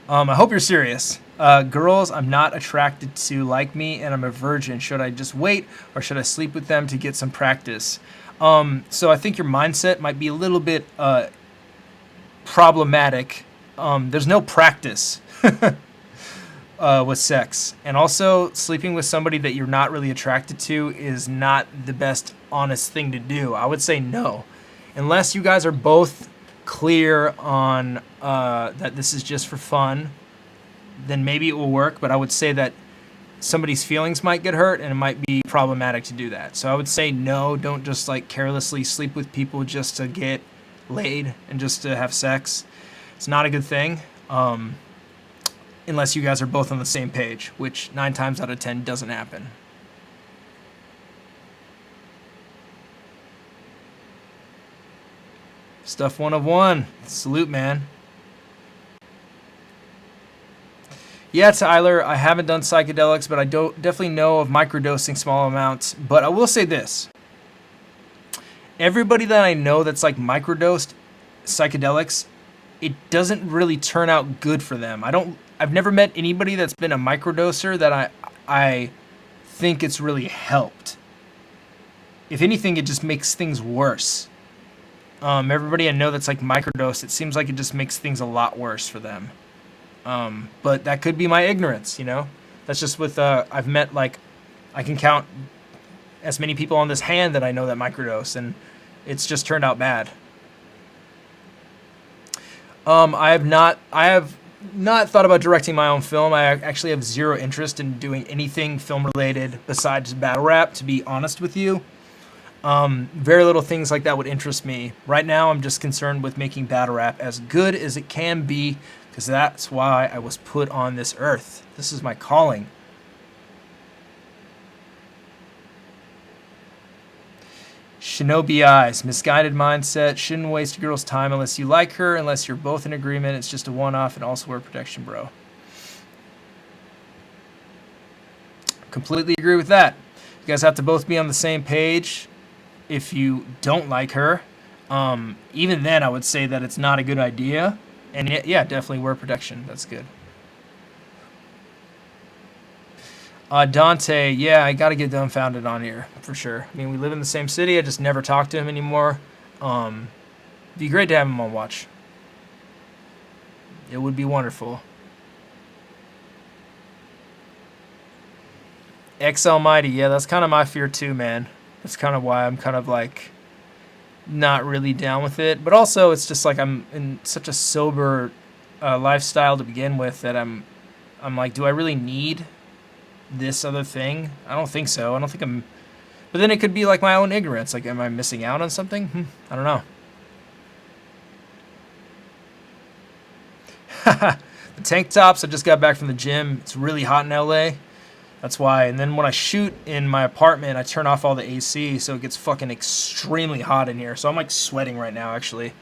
I hope you're serious. Girls I'm not attracted to like me, and I'm a virgin. Should I just wait, or should I sleep with them to get some practice? So I think your mindset might be a little bit problematic. There's no practice with sex. And also, sleeping with somebody that you're not really attracted to is not the best honest thing to do. I would say no. Unless you guys are both clear on that this is just for fun, then maybe it will work. But I would say that somebody's feelings might get hurt, and it might be problematic to do that. So I would say no, don't just like carelessly sleep with people just to get laid and just to have sex. It's not a good thing, unless you guys are both on the same page, which 9 times out of 10 doesn't happen. Stuff 101. Salute, man. Yeah, Tyler, I haven't done psychedelics, but I definitely know of microdosing small amounts. But I will say this. Everybody that I know that's like microdosed psychedelics, it doesn't really turn out good for them. I've never met anybody that's been a microdoser that I think it's really helped. If anything, it just makes things worse. Everybody I know that's like microdosed, it seems like it just makes things a lot worse for them. But that could be my ignorance, you know? That's just with, I've met, like, I can count as many people on this hand that I know that microdose, and it's just turned out bad. I have not thought about directing my own film. I actually have zero interest in doing anything film related besides battle rap, to be honest with you. Very little things like that would interest me. Right now, I'm just concerned with making battle rap as good as it can be, because that's why I was put on this earth. This is my calling. Shinobi Eyes, misguided mindset. Shouldn't waste a girl's time unless you like her, unless you're both in agreement. It's just a one-off, and also wear protection, bro. Completely agree with that. You guys have to both be on the same page if you don't like her. Even then, I would say that it's not a good idea. And yeah, definitely wear protection. That's good. Dante, yeah, I got to get dumbfounded on here for sure. I mean, we live in the same city. I just never talk to him anymore. It'd be great to have him on watch. It would be wonderful. X Almighty, yeah, that's kind of my fear too, man. That's kind of why I'm kind of like not really down with it. But also, it's just like I'm in such a sober lifestyle to begin with that I'm like, do I really need this other thing? I don't think so. I don't think I'm. But then it could be like my own ignorance. Like, am I missing out on something? I don't know. The tank tops. I just got back from the gym. It's really hot in LA. That's why. And then when I shoot in my apartment, I turn off all the AC, so it gets fucking extremely hot in here. So I'm like sweating right now, actually.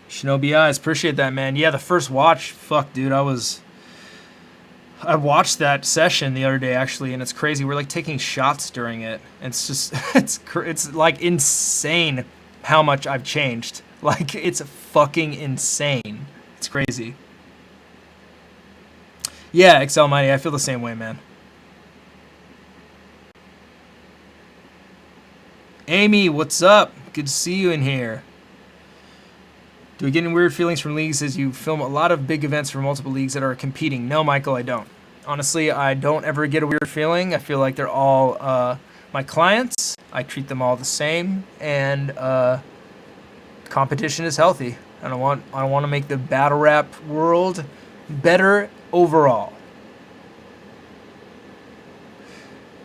Shinobi Eyes, appreciate that, man. Yeah, the first watch, fuck, dude, I watched that session the other day, actually, and it's crazy. We're like taking shots during it. It's just, it's like insane how much I've changed. Like, it's fucking insane. It's crazy. Yeah, Excel Mighty, I feel the same way, man. Amy, what's up? Good to see you in here. Do we get any weird feelings from leagues as you film a lot of big events for multiple leagues that are competing? No, Michael, I don't. Honestly, I don't ever get a weird feeling. I feel like they're all my clients. I treat them all the same, and competition is healthy. I don't want to make the battle rap world better overall.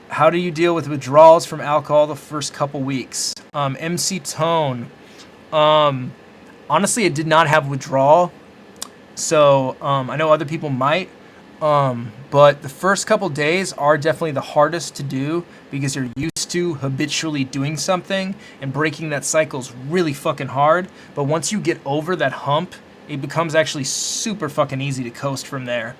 How do you deal with withdrawals from alcohol the first couple weeks? MC Tone. Honestly, I did not have withdrawal, so I know other people might. But the first couple days are definitely the hardest to do because you're used to habitually doing something, and breaking that cycle is really fucking hard. But once you get over that hump, it becomes actually super fucking easy to coast from there.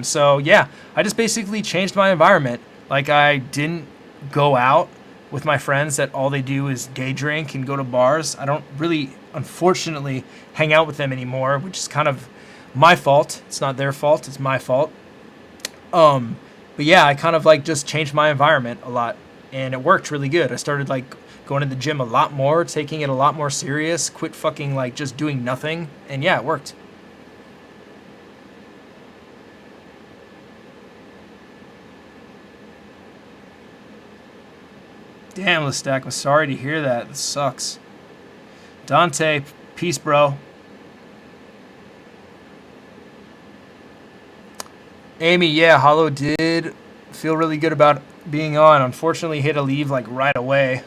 So yeah, I just basically changed my environment. Like, I didn't go out with my friends that all they do is day drink and go to bars. I don't really, unfortunately, hang out with them anymore, which is kind of my fault. It's not their fault, it's my fault. But yeah, I kind of like just changed my environment a lot, and it worked really good. I started like going to the gym a lot more, taking it a lot more serious, quit fucking like just doing nothing, and yeah, it worked. Damn, Lestack, I'm sorry to hear that. This sucks. Dante, peace, bro. Amy, yeah, Hollow did feel really good about being on. Unfortunately, he had to leave like right away.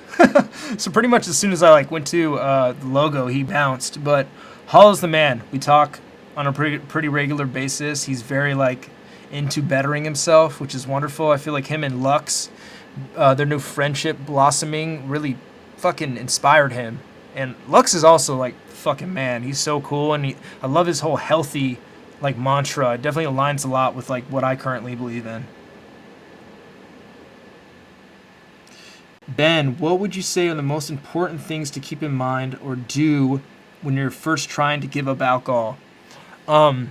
So pretty much as soon as I like went to the logo, he bounced. But Hollow's the man. We talk on a pretty regular basis. He's very like into bettering himself, which is wonderful. I feel like him and Lux, their new friendship blossoming really fucking inspired him. And Lux is also like fucking man. He's so cool, and I love his whole healthy like mantra. It definitely aligns a lot with like what I currently believe in. Ben, what would you say are the most important things to keep in mind or do when you're first trying to give up alcohol? I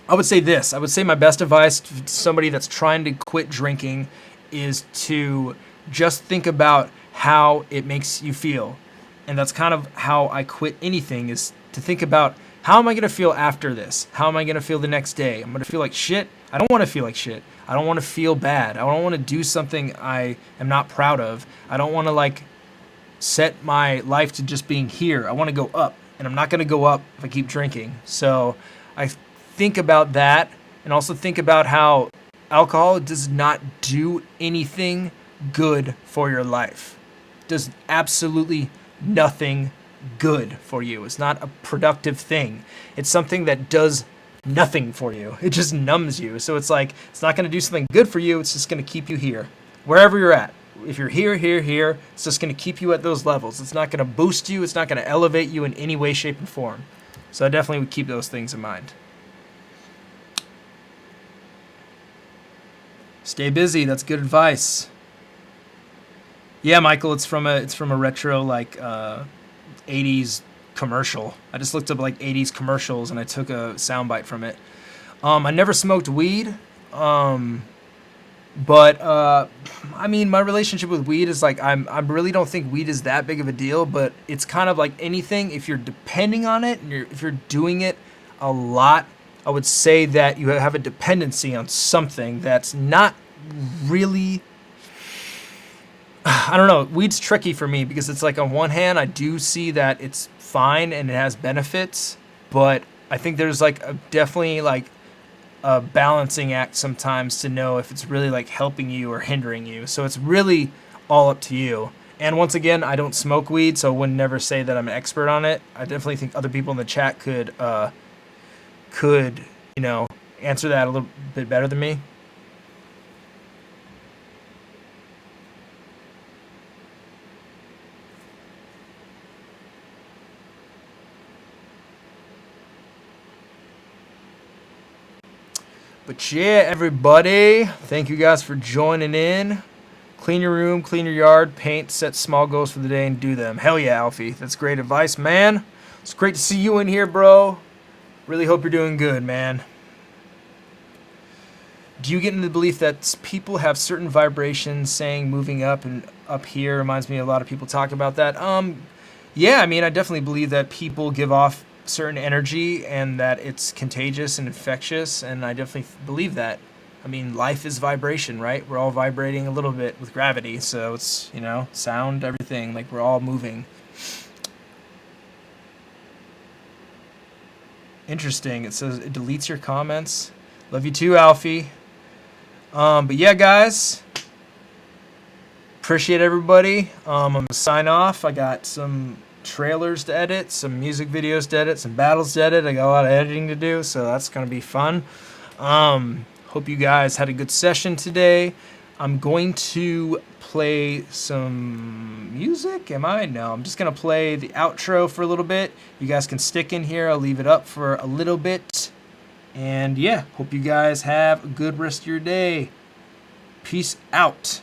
would say this. I would say my best advice to somebody that's trying to quit drinking is to just think about how it makes you feel. And that's kind of how I quit anything, is to think about, how am I going to feel after this? How am I going to feel the next day? I'm going to feel like shit. I don't want to feel like shit. I don't want to feel bad. I don't want to do something I am not proud of. I don't want to like set my life to just being here. I want to go up, and I'm not going to go up if I keep drinking. So I think about that, and also think about how alcohol does not do anything good for your life. It does absolutely nothing good for you. It's not a productive thing. It's something that does nothing for you. It just numbs you. So it's like, it's not going to do something good for you. It's just going to keep you here, wherever you're at. If you're here, it's just going to keep you at those levels. It's not going to boost you. It's not going to elevate you in any way, shape, and form. So I definitely would keep those things in mind. Stay busy. That's good advice. Yeah, Michael, it's from a retro like 80s commercial. I just looked up like 80s commercials and I took a soundbite from it. I never smoked weed, but I mean, my relationship with weed is like, I really don't think weed is that big of a deal, but it's kind of like anything. If you're depending on it and if you're doing it a lot, I would say that you have a dependency on something that's not really, I don't know. Weed's tricky for me because it's like, on one hand, I do see that it's fine and it has benefits, but I think there's like definitely like a balancing act sometimes to know if it's really like helping you or hindering you. So it's really all up to you. And once again, I don't smoke weed, so I would never say that I'm an expert on it. I definitely think other people in the chat could could, you know, answer that a little bit better than me. But yeah, everybody, thank you guys for joining in. Clean your room, clean your yard, paint, set small goals for the day, and do them. Hell yeah, Alfie. That's great advice, man. It's great to see you in here, bro. Really hope you're doing good, man. Do you get into the belief that people have certain vibrations, saying moving up and up here reminds me of a lot of people talk about that? Yeah, I mean, I definitely believe that people give off certain energy and that it's contagious and infectious, and I definitely believe that. I mean, life is vibration, right? We're all vibrating a little bit with gravity, so it's, you know, sound, everything, like we're all moving. Interesting. It says it deletes your comments. Love you too, Alfie. But yeah, guys, appreciate everybody. I'm gonna sign off. I got some trailers to edit, some music videos to edit, some battles to edit. I got a lot of editing to do, so that's gonna be fun. Hope you guys had a good session today. I'm going to play some music. Am I? No, I'm just gonna play the outro for a little bit. You guys can stick in here. I'll leave it up for a little bit. And yeah, hope you guys have a good rest of your day. Peace out.